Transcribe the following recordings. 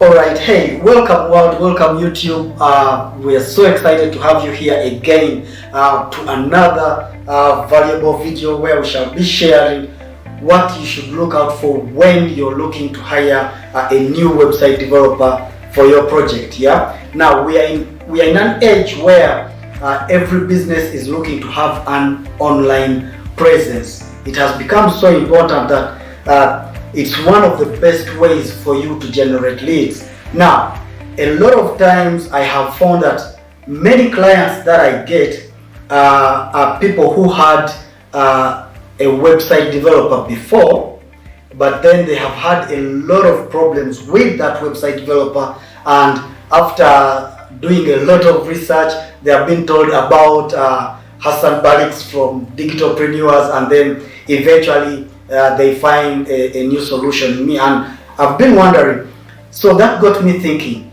Alright, hey, welcome world, welcome YouTube. We are so excited to have you here again to another valuable video where we shall be sharing what you should look out for when you're looking to hire a new website developer for your project. Yeah. Now we are in an age where every business is looking to have an online presence. It has become so important that it's one of the best ways for you to generate leads. Now, a lot of times I have found that many clients that I get are people who had a website developer before, but then they have had a lot of problems with that website developer, and after doing a lot of research, they have been told about Hassan Balik's from Digitalpreneurs, and then eventually they find a new solution in me. And I've been wondering, so that got me thinking,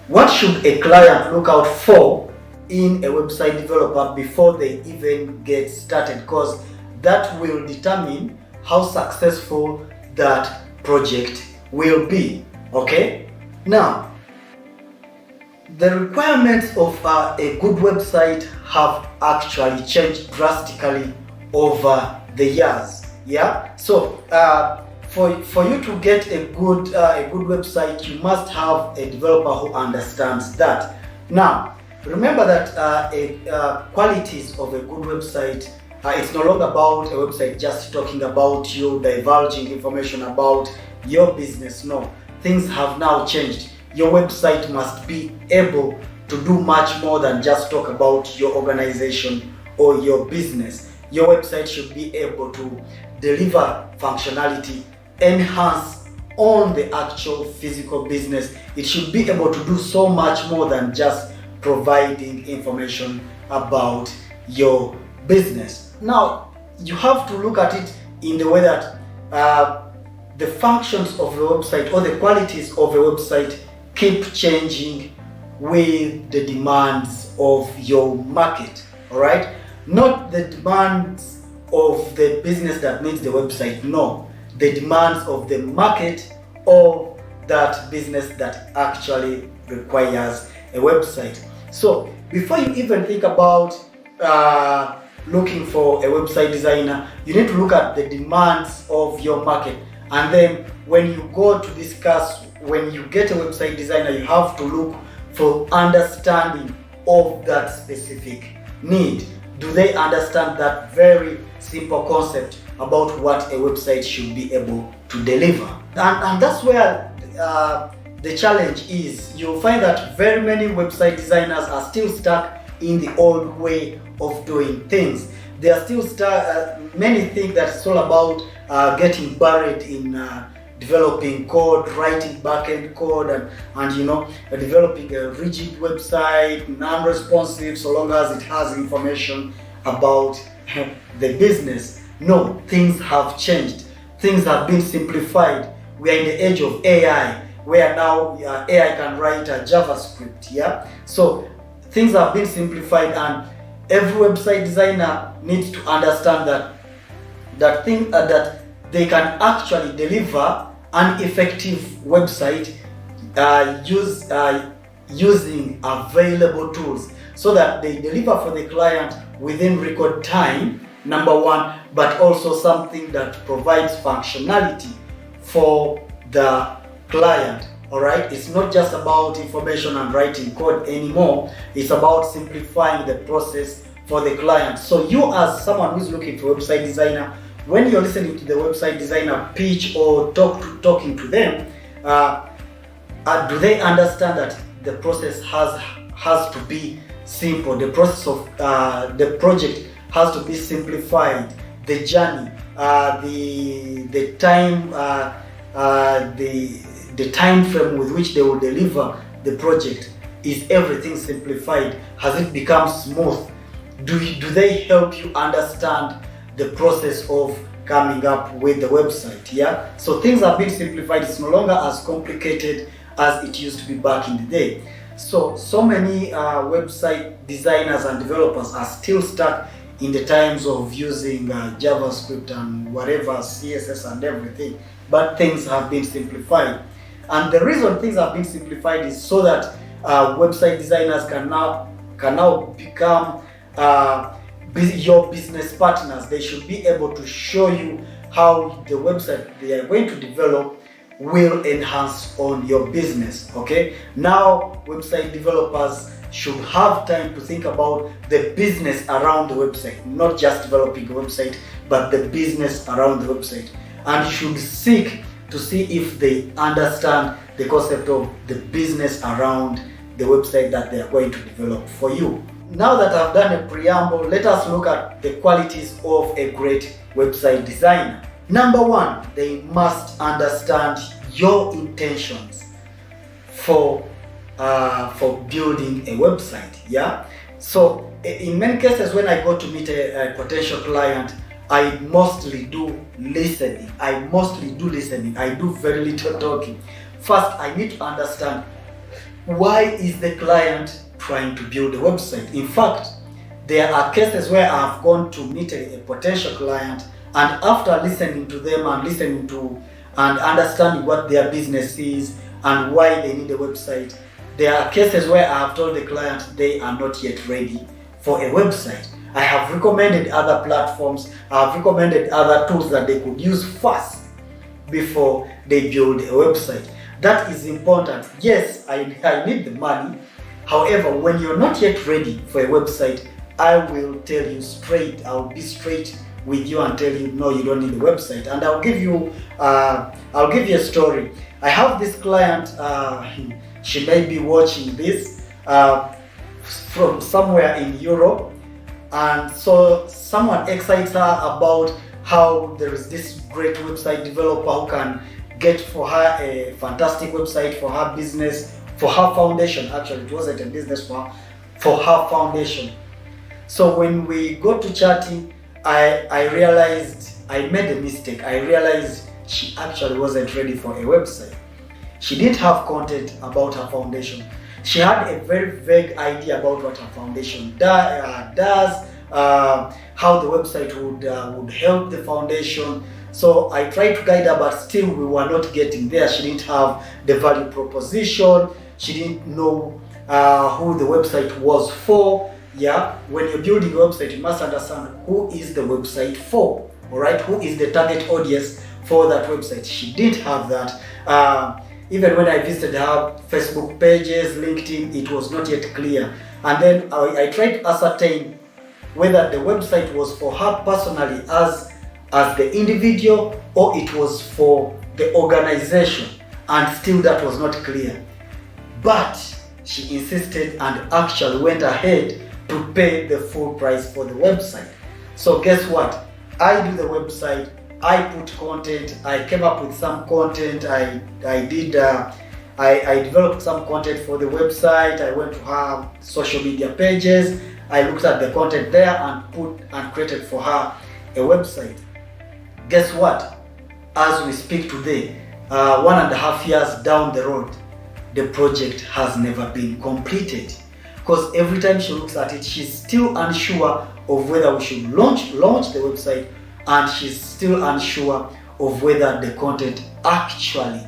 what should a client look out for in a website developer before they even get started? Because that will determine how successful that project will be. Okay, now the requirements of a good website have actually changed drastically over the years. Yeah, so for you to get a good website, you must have a developer who understands that. Now, remember that qualities of a good website, it's no longer about a website just talking about you, divulging information about your business. No, things have now changed. Your website must be able to do much more than just talk about your organization or your business. Your website should be able to deliver functionality, enhance on the actual physical business. It should be able to do so much more than just providing information about your business. Now, you have to look at it in the way that the functions of a website or the qualities of a website keep changing with the demands of your market. All right, not the demands of the business that needs the website, no, the demands of the market of that business that actually requires a website. So before you even think about looking for a website designer, you need to look at the demands of your market, and then when you go to discuss, when you get a website designer, you have to look for understanding of that specific need. Do they understand that very simple concept about what a website should be able to deliver? And that's where the challenge is. You'll find that very many website designers are still stuck in the old way of doing things. They are still stuck, many think that it's all about getting buried in developing code, writing backend code, and developing a rigid website, non-responsive, so long as it has information about the business. No, things have changed. Things have been simplified. We are in the age of AI, where now AI can write a JavaScript. Yeah, so things have been simplified, and every website designer needs to understand that they can actually deliver an effective website using available tools, so that they deliver for the client within record time, number one, but also something that provides functionality for the client. All right, it's not just about information and writing code anymore. It's about simplifying the process for the client. So you, as someone who's looking for a website designer, when you're listening to the website designer pitch or talking to them, do they understand that the process has to be simple? The process of the project has to be simplified. The journey, the time, the time frame with which they will deliver the project, is everything simplified? Has it become smooth? Do they help you understand the process of coming up with the website? Yeah, so things have been simplified. It's no longer as complicated as it used to be back in the day. So many website designers and developers are still stuck in the times of using JavaScript and whatever, CSS and everything, but things have been simplified. And the reason things are being simplified is so that website designers can now become your business partners. They should be able to show you how the website they are going to develop will enhance on your business. Okay, now website developers should have time to think about the business around the website, not just developing a website, but the business around the website. And you should seek to see if they understand the concept of the business around the website that they are going to develop for you. Now that I've done a preamble, let us look at the qualities of a great website designer. Number one, they must understand your intentions for building a website. Yeah. So in many cases, when I go to meet a potential client, I mostly do listening. I do very little talking. First, I need to understand, why is the client trying to build a website? In fact, there are cases where I've gone to meet a potential client, and after listening to them and understanding what their business is and why they need a website, there are cases where I have told the client they are not yet ready for a website. I have recommended other platforms, I have recommended other tools that they could use first before they build a website. That is important. Yes, I need the money. However, when you're not yet ready for a website, I will tell you straight. I'll be straight with you and tell you, no, you don't need a website. And I'll give you a story. I have this client. She may be watching this from somewhere in Europe, and so someone excites her about how there is this great website developer who can get for her a fantastic website for her business, for her foundation. Actually, it wasn't a business for her foundation. So when we got to chatting, I realized I made a mistake. I realized she actually wasn't ready for a website. She didn't have content about her foundation. She had a very vague idea about what her foundation does, how the website would help the foundation. So I tried to guide her, but still we were not getting there. She didn't have the value proposition. She didn't know who the website was for. Yeah, when you're building a website, you must understand who is the website for. All right, who is the target audience for that website? She didn't have that. Even when I visited her Facebook pages, LinkedIn, it was not yet clear. And then I tried to ascertain whether the website was for her personally as the individual, or it was for the organization, and still that was not clear. But she insisted and actually went ahead to pay the full price for the website. So guess what? I do the website, I put content, I came up with some content, I developed some content for the website. I went to her social media pages, I looked at the content there and created for her a website. Guess what? As we speak today, 1.5 years down the road, the project has never been completed. Because every time she looks at it, she's still unsure of whether we should launch the website, and she's still unsure of whether the content actually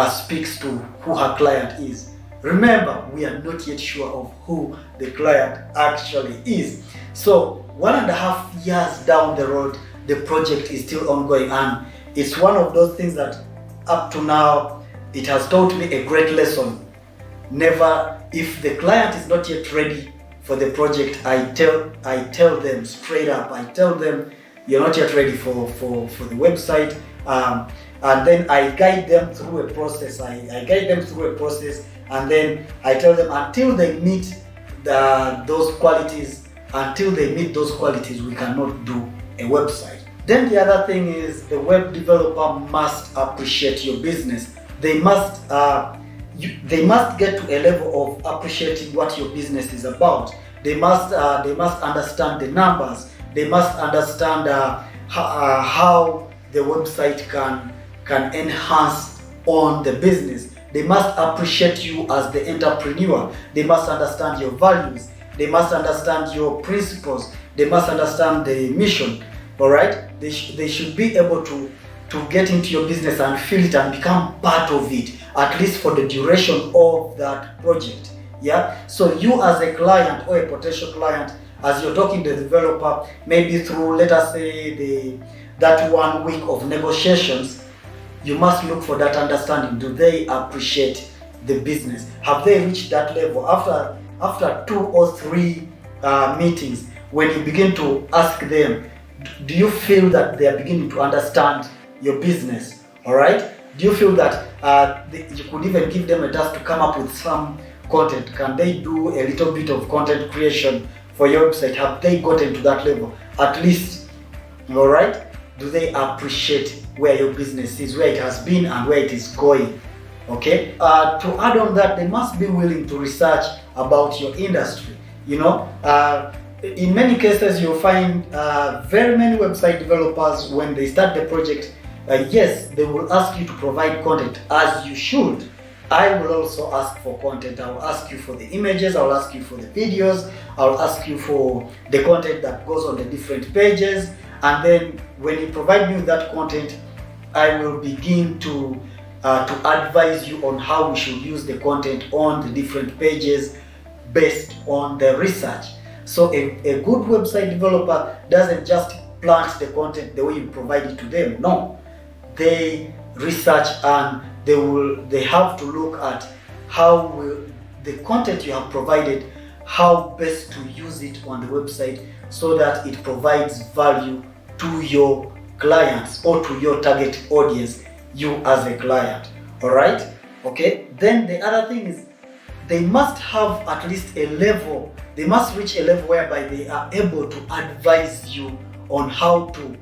speaks to who her client is. Remember, we are not yet sure of who the client actually is. So 1.5 years down the road, the project is still ongoing, and it's one of those things that up to now, it has taught me a great lesson. Never, if the client is not yet ready for the project, I tell them straight up. I tell them, you're not yet ready for the website, and then I guide them through a process. I guide them through a process, and then I tell them until they meet those qualities, we cannot do a website. Then the other thing is, the web developer must appreciate your business. They must get to a level of appreciating what your business is about. They must understand the numbers. They must understand how the website can enhance on the business. They must appreciate you as the entrepreneur. They must understand your values. They must understand your principles. They must understand the mission. All right. They should be able to to get into your business and feel it and become part of it, at least for the duration of that project. Yeah. So you as a client or a potential client, as you're talking to the developer, maybe through, let us say, that 1 week of negotiations, you must look for that understanding. Do they appreciate the business? Have they reached that level? After 2 or 3 meetings, when you begin to ask them, do you feel that they are beginning to understand your business? All right. Do you feel that you could even give them a task to come up with some content? Can they do a little bit of content creation for your website? Have they gotten to that level at least? All right. Do they appreciate where your business is, where it has been, and where it is going? Okay. To add on that, they must be willing to research about your industry. In many cases, you'll find very many website developers, when they start the project, yes, they will ask you to provide content, as you should. I will also ask for content. I will ask you for the images, I will ask you for the videos, I will ask you for the content that goes on the different pages. And then when you provide me with that content, I will begin to advise you on how we should use the content on the different pages based on the research. So a good website developer doesn't just plant the content the way you provide it to them. No, they research, and they have to look at how will the content you have provided, how best to use it on the website so that it provides value to your clients or to your target audience, you as a client. All right. Okay. Then the other thing is, they must have at least a level, they must reach a level whereby they are able to advise you on how to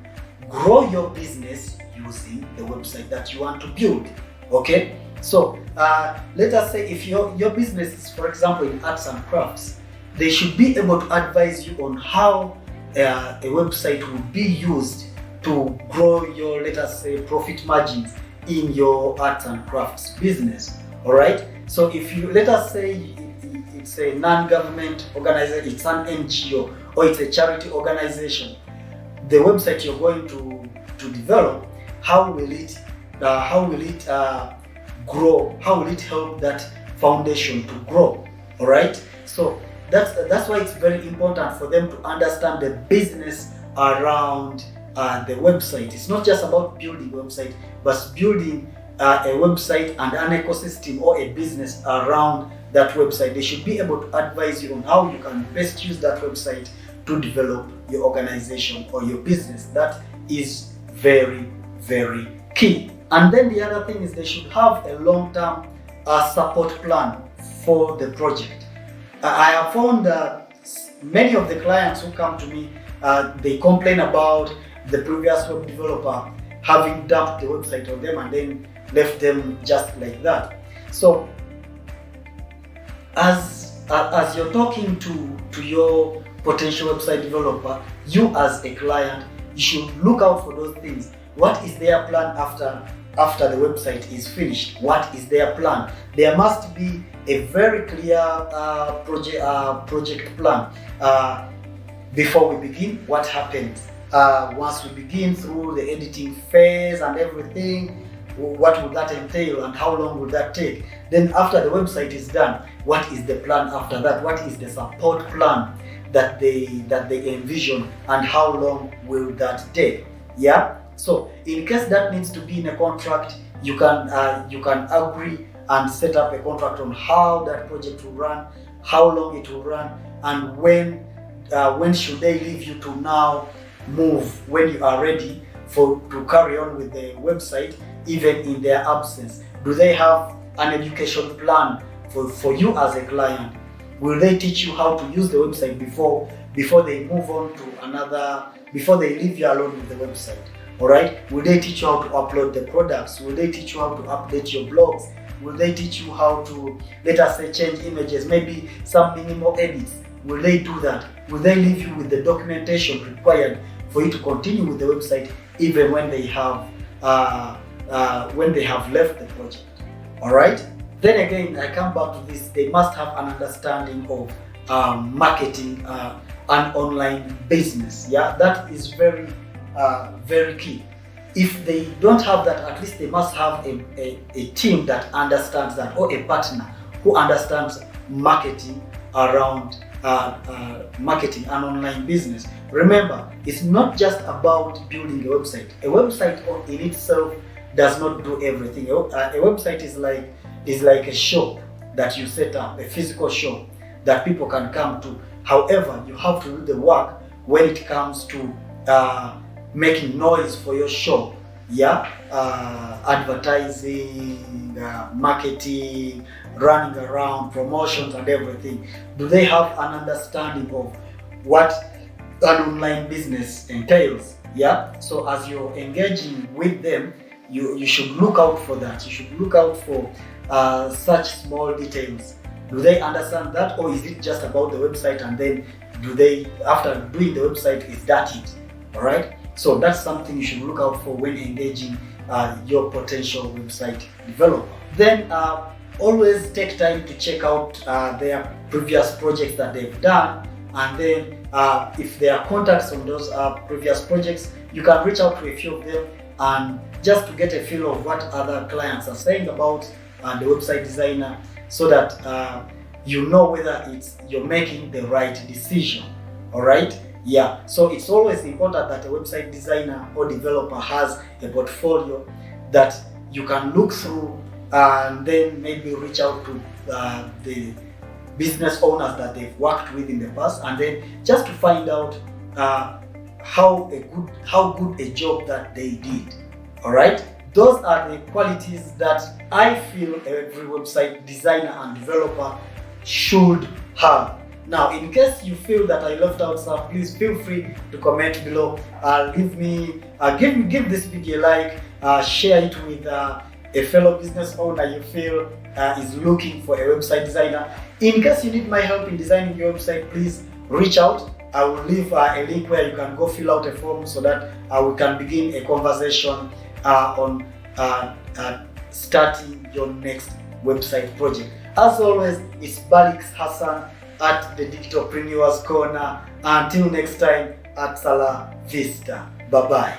grow your business using the website that you want to build. Okay. So let us say if your business is, for example, in arts and crafts, they should be able to advise you on how a website would be used to grow your, let us say, profit margins in your arts and crafts business. All right. So if you, let us say it's a non-government organization, it's an NGO, or it's a charity organization, the website you're going to develop, how will it grow? How will it help that foundation to grow? All right. So that's why it's very important for them to understand the business around the website. It's not just about building a website, but building a website and an ecosystem or a business around that website. They should be able to advise you on how you can best use that website to develop your organization or your business. That is very, very key. And then the other thing is, they should have a long-term support plan for the project. I have found that many of the clients who come to me, they complain about the previous web developer having dumped the website on them and then left them just like that. So as you're talking to your potential website developer, you as a client, you should look out for those things. What is their plan after the website is finished? What is their plan? There must be a very clear project plan. Before we begin, what happens? Once we begin through the editing phase and everything, what would that entail and how long will that take? Then after the website is done, what is the plan after that? What is the support plan that they envision, and how long will that take? Yeah. So in case that needs to be in a contract, you can agree and set up a contract on how that project will run, how long it will run, and when should they leave you to now move, when you are ready to carry on with the website, even in their absence. Do they have an education plan for you as a client? Will they teach you how to use the website before they move on to another, before they leave you alone with the website? All right. Will they teach you how to upload the products? Will they teach you how to update your blogs? Will they teach you how to, let us say, change images, maybe some minimal edits? Will they do that? Will they leave you with the documentation required for you to continue with the website even when they have left the project? All right. Then again, I come back to this. They must have an understanding of marketing and online business. Yeah, that is very, very key. if they don't have that, at least they must have a team that understands that, or a partner who understands marketing around marketing and online business. Remember, it's not just about building a website. A website in itself does not do everything. A website is like a shop that you set up, a physical shop that people can come to. However, you have to do the work when it comes to making noise for your shop. Advertising, marketing, running around, promotions and everything. Do they have an understanding of what an online business entails? So as you're engaging with them, you should look out for that. You should look out for such small details. Do they understand that, or is it just about the website, and then do they, after doing the website, is that it? All right. So that's something you should look out for when engaging your potential website developer. Then always take time to check out their previous projects that they've done, and then if there are contacts on those previous projects, you can reach out to a few of them, and just to get a feel of what other clients are saying about the website designer, so that you know whether you're making the right decision. All right. So it's always important that a website designer or developer has a portfolio that you can look through, and then maybe reach out to the business owners that they've worked with in the past, and then just to find out how good a job that they did. All right. Those are the qualities that I feel every website designer and developer should have. Now, in case you feel that I left out some, please feel free to comment below. Give this video a like, share it with a fellow business owner you feel is looking for a website designer. In case you need my help in designing your website, please reach out. I will leave a link where you can go fill out a form, so that we can begin a conversation on starting your next website project. As always, it's Balix Hassan at the Digitalpreneurs Corner. Until next time, at Sala Vista. Bye-bye.